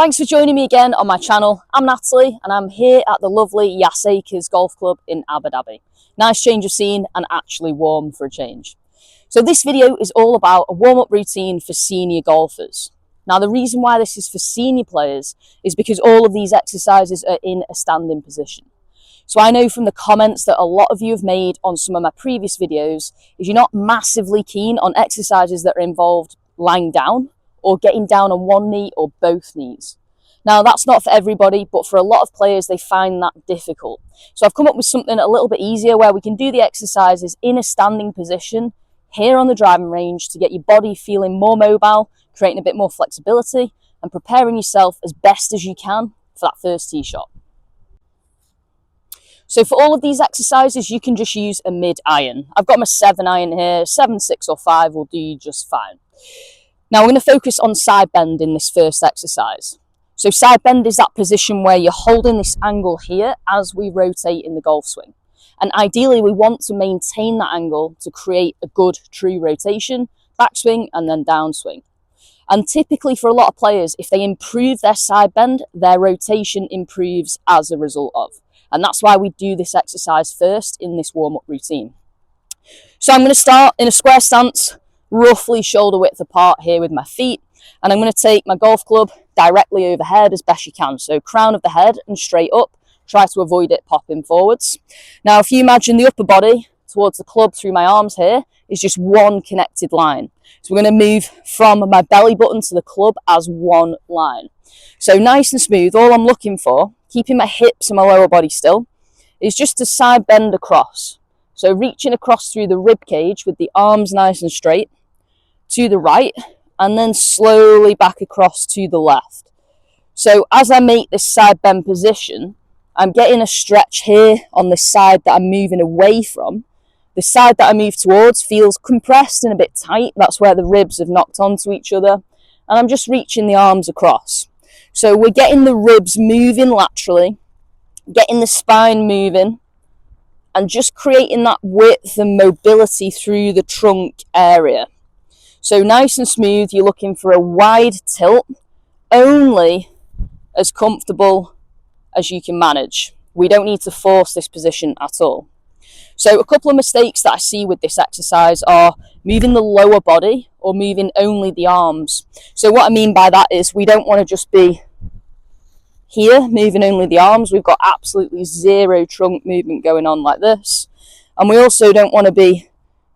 Thanks for joining me again on my channel. I'm Natalie and I'm here at the lovely Yas Acres Golf Club in Abu Dhabi. Nice change of scene and actually warm for a change. So this video is all about a warm-up routine for senior golfers. Now the reason why this is for senior players is because all of these exercises are in a standing position. So I know from the comments that a lot of you have made on some of my previous videos is you're not massively keen on exercises that are involved lying down or getting down on one knee or both knees. Now that's not for everybody, but for a lot of players they find that difficult. So I've come up with something a little bit easier where we can do the exercises in a standing position here on the driving range to get your body feeling more mobile, creating a bit more flexibility and preparing yourself as best as you can for that first tee shot. So for all of these exercises you can just use a mid iron. I've got my 7 iron here, 7, 6 or 5 will do you just fine. Now we're going to focus on side bend in this first exercise. So side bend is that position where you're holding this angle here as we rotate in the golf swing. And ideally we want to maintain that angle to create a good true rotation, backswing and then downswing. And typically for a lot of players, if they improve their side bend, their rotation improves as a result of. And that's why we do this exercise first in this warm-up routine. So I'm going to start in a square stance, roughly shoulder width apart here with my feet, and I'm going to take my golf club directly overhead as best you can, so crown of the head and straight up. Try to avoid it popping forwards. Now if you imagine the upper body towards the club through my arms here is just one connected line, so we're going to move from my belly button to the club as one line. So nice and smooth. All I'm looking for, keeping my hips and my lower body still, is just to side bend across, so reaching across through the rib cage with the arms nice and straight to the right and then slowly back across to the left. So as I make this side bend position, I'm getting a stretch here on the side that I'm moving away from. The side that I move towards feels compressed and a bit tight. That's where the ribs have knocked onto each other. And I'm just reaching the arms across. So we're getting the ribs moving laterally, getting the spine moving, and just creating that width and mobility through the trunk area. So nice and smooth, you're looking for a wide tilt, only as comfortable as you can manage. We don't need to force this position at all. So a couple of mistakes that I see with this exercise are moving the lower body or moving only the arms. So what I mean by that is we don't want to just be here moving only the arms. We've got absolutely zero trunk movement going on like this. And we also don't want to be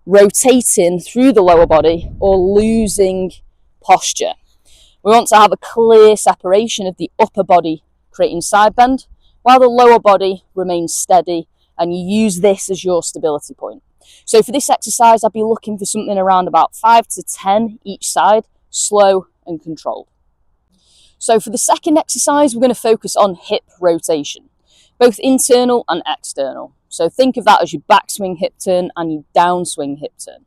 rotating through the lower body or losing posture. We want to have a clear separation of the upper body creating side bend while the lower body remains steady, and you use this as your stability point. So for this exercise I'd be looking for something around about 5 to 10 each side, slow and controlled. So for the second exercise we're going to focus on hip rotation, both internal and external. So think of that as your backswing hip turn and your downswing hip turn.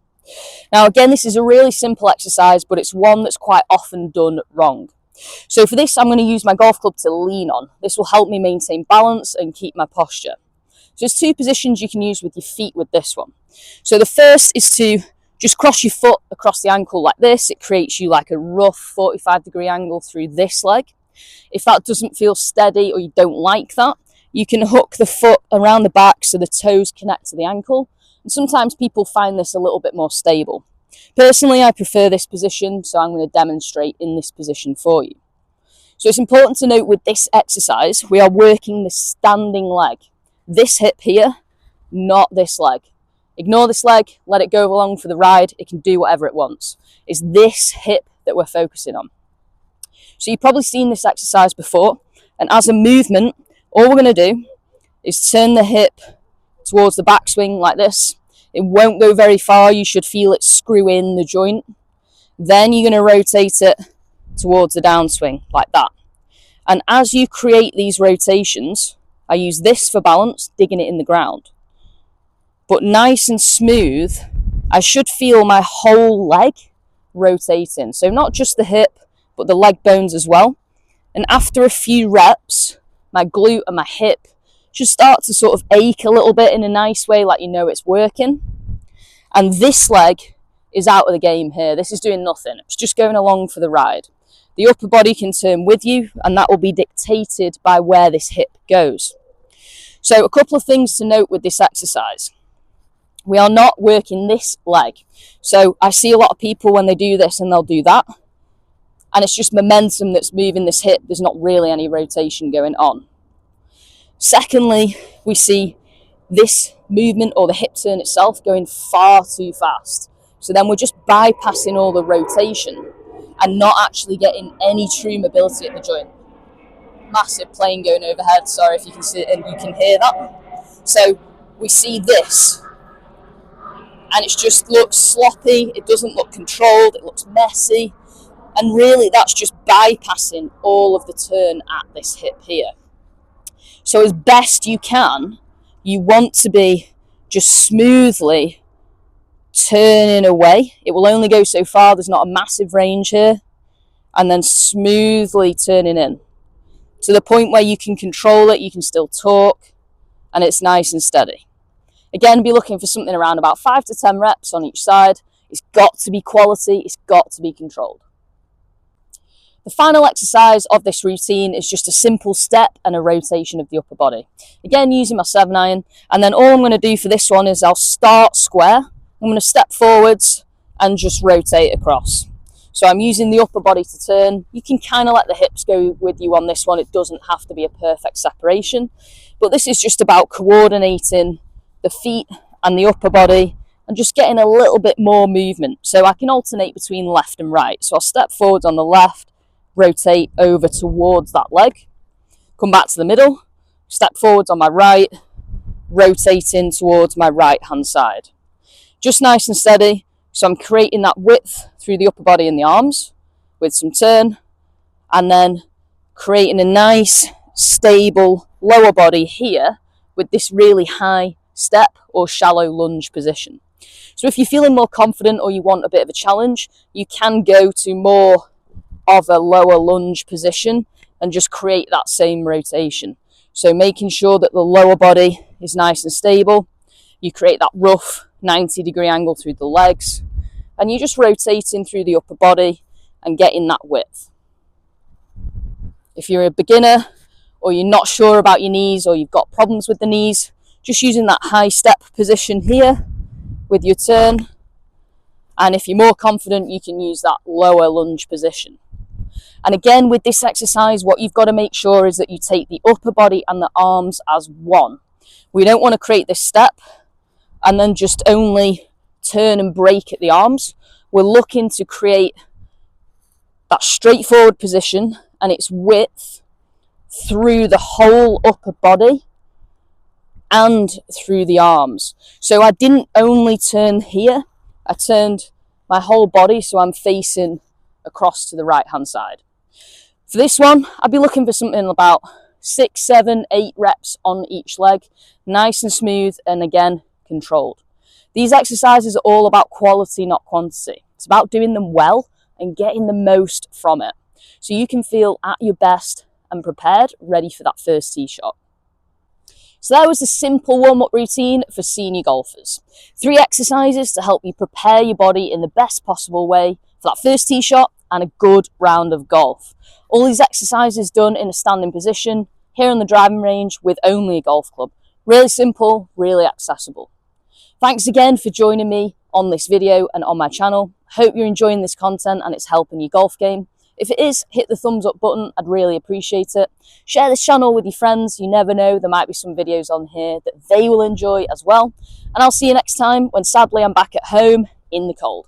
Now again, this is a really simple exercise, but it's one that's quite often done wrong. So for this, I'm going to use my golf club to lean on. This will help me maintain balance and keep my posture. So there's 2 positions you can use with your feet with this one. So the first is to just cross your foot across the ankle like this. It creates you like a rough 45-degree angle through this leg. If that doesn't feel steady or you don't like that, you can hook the foot around the back so the toes connect to the ankle. And sometimes people find this a little bit more stable. Personally, I prefer this position, so I'm going to demonstrate in this position for you. So it's important to note with this exercise, we are working the standing leg. This hip here, not this leg. Ignore this leg, let it go along for the ride. It can do whatever it wants. It's this hip that we're focusing on. So you've probably seen this exercise before, and as a movement, all we're going to do is turn the hip towards the backswing like this. It won't go very far. You should feel it screw in the joint. Then you're going to rotate it towards the downswing like that. And as you create these rotations, I use this for balance, digging it in the ground. But nice and smooth, I should feel my whole leg rotating. So not just the hip, but the leg bones as well. And after a few reps, my glute and my hip should start to sort of ache a little bit in a nice way, like you know it's working. And this leg is out of the game here. This is doing nothing. It's just going along for the ride. The upper body can turn with you, and that will be dictated by where this hip goes. So a couple of things to note with this exercise. We are not working this leg. So I see a lot of people when they do this and they'll do that, and it's just momentum that's moving this hip. There's not really any rotation going on. Secondly, we see this movement or the hip turn itself going far too fast. So then we're just bypassing all the rotation and not actually getting any true mobility at the joint. Massive plane going overhead, sorry if you can see it and you can hear that. So we see this, and it just looks sloppy, it doesn't look controlled, it looks messy, and really that's just bypassing all of the turn at this hip here. So as best you can, you want to be just smoothly turning away. It will only go so far, there's not a massive range here, and then smoothly turning in to the point where you can control it, you can still talk, and it's nice and steady. Again, be looking for something around about 5 to 10 reps on each side. It's got to be quality, it's got to be controlled. The final exercise of this routine is just a simple step and a rotation of the upper body. Again, using my 7-iron, and then all I'm going to do for this one is I'll start square. I'm going to step forwards and just rotate across. So I'm using the upper body to turn. You can kind of let the hips go with you on this one. It doesn't have to be a perfect separation, but this is just about coordinating the feet and the upper body and just getting a little bit more movement. So I can alternate between left and right. So I'll step forwards on the left, rotate over towards that leg, come back to the middle, step forwards on my right, rotating towards my right hand side. Just nice and steady. So I'm creating that width through the upper body and the arms with some turn, and then creating a nice stable lower body here with this really high step or shallow lunge position. So if you're feeling more confident or you want a bit of a challenge, you can go to more of a lower lunge position and just create that same rotation. So making sure that the lower body is nice and stable, you create that rough 90-degree angle through the legs, and you're just rotating through the upper body and getting that width. If you're a beginner or you're not sure about your knees or you've got problems with the knees, just using that high step position here with your turn, and if you're more confident, you can use that lower lunge position. And again, with this exercise, what you've got to make sure is that you take the upper body and the arms as one. We don't want to create this step and then just only turn and break at the arms. We're looking to create that straightforward position and its width through the whole upper body and through the arms. So I didn't only turn here, I turned my whole body, so I'm facing across to the right hand side. For this one, I'd be looking for something about 6, 7, 8 reps on each leg, nice and smooth, and again, controlled. These exercises are all about quality, not quantity. It's about doing them well and getting the most from it, so you can feel at your best and prepared, ready for that first tee shot. So that was a simple warm-up routine for senior golfers. 3 exercises to help you prepare your body in the best possible way for that first tee shot and a good round of golf. All these exercises done in a standing position, here on the driving range with only a golf club. Really simple, really accessible. Thanks again for joining me on this video and on my channel. Hope you're enjoying this content and it's helping your golf game. If it is, hit the thumbs up button, I'd really appreciate it. Share this channel with your friends, you never know, there might be some videos on here that they will enjoy as well. And I'll see you next time when sadly I'm back at home in the cold.